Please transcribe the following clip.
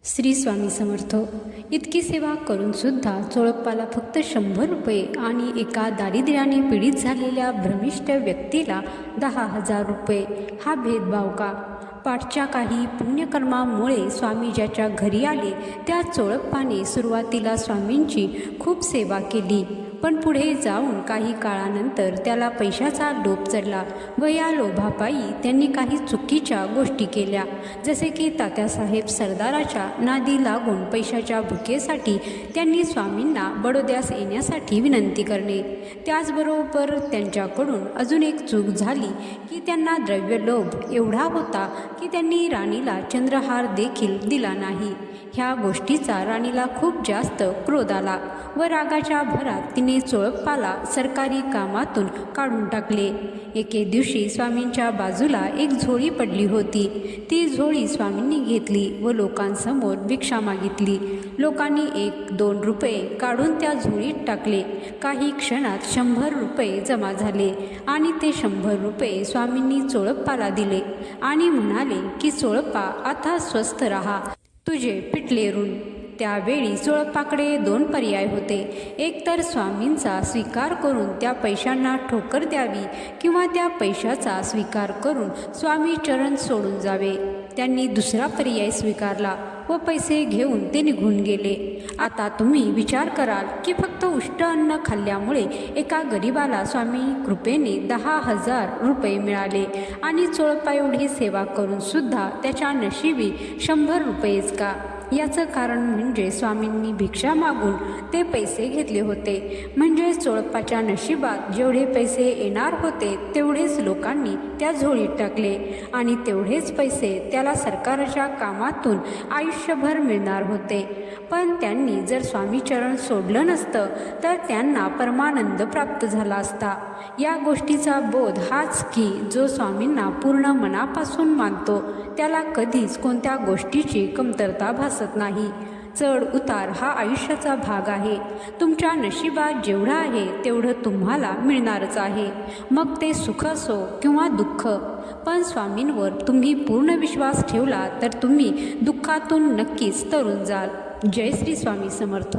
श्री स्वामी समर्थ. इतकी सेवा करून सुद्धा चोळप्पाला फक्त 100 रुपये आणि एका दारिद्र्याने पीडित झालेल्या भ्रमिष्ठ व्यक्तीला 10,000 रुपये, हा भेदभाव का? पाठच्या काही पुण्यकर्मामुळे स्वामी ज्याच्या घरी आले त्या चोळप्पाने सुरुवातीला स्वामींची खूप सेवा केली, पण पुढे जाऊन काही काळानंतर त्याला पैशाचा लोभ चढला व या लोभापायी त्यांनी काही चुकीच्या गोष्टी केल्या, जसे की तात्यासाहेब सरदाराच्या नादी लागून पैशाच्या भुकेसाठी त्यांनी स्वामींना बडोद्यास येण्यासाठी विनंती करणे. त्याचबरोबर त्यांच्याकडून अजून एक चूक झाली की त्यांना द्रव्यलोभ एवढा होता की त्यांनी राणीला चंद्रहार देखील दिला नाही. ह्या गोष्टीचा राणीला खूप जास्त क्रोध आला व रागाच्या भरात तिने चोळप्पाला सरकारी कामातून काढून टाकले. एके दिवशी स्वामींच्या बाजूला एक झोळी पडली होती. ती झोळी स्वामींनी घेतली व लोकांसमोर भिक्षा मागितली. लोकांनी 1-2 रुपये काढून त्या झोळीत टाकले. काही क्षणात 100 रुपये जमा झाले आणि ते 100 रुपये स्वामींनी चोळप्पाला दिले आणि म्हणाले की चोळप्पा, आता स्वस्थ राहा, तुझे पिटले ऋण. त्यावेळी चोळप्पाकडे 2 पर्याय होते. एक तर स्वामींचा स्वीकार करून त्या पैशांना ठोकर द्यावी किंवा त्या पैशाचा स्वीकार करून स्वामी चरण सोडून जावे. त्यांनी दुसरा पर्याय स्वीकारला व पैसे घेऊन ते निघून गेले. आता तुम्ही विचार कराल की फक्त उष्ट अन्न खाल्ल्यामुळे एका गरिबाला स्वामी कृपेने 10,000 रुपये मिळाले आणि चोळप्पा एवढी सेवा करून सुद्धा त्याच्या नशिबी 100 रुपयेच का? याचं कारण म्हणजे स्वामींनी भिक्षा मागून ते पैसे घेतले होते. म्हणजे चोळप्पाच्या नशिबात जेवढे पैसे येणार होते तेवढेच लोकांनी त्या झोळीत टाकले आणि तेवढेच पैसे त्याला सरकारच्या कामातून आयुष्यभर मिळणार होते. पण त्यांनी जर स्वामीचरण सोडलं नसतं तर त्यांना परमानंद प्राप्त झाला असता. या गोष्टीचा बोध हाच की जो स्वामींना पूर्ण मनापासून मानतो त्याला कधीच कोणत्या गोष्टीची कमतरता भासत नाही. चढ उतार हा आयुष्याचा भाग आहे. तुमच्या नशिबात जेवढं आहे तेवढं तुम्हाला मिळणारच आहे, मग ते सुख असो किंवा दुःख. पण स्वामींवर तुम्ही पूर्ण विश्वास ठेवला तर तुम्ही दुःखातून नक्कीच तरून जाल. जय श्री स्वामी समर्थ.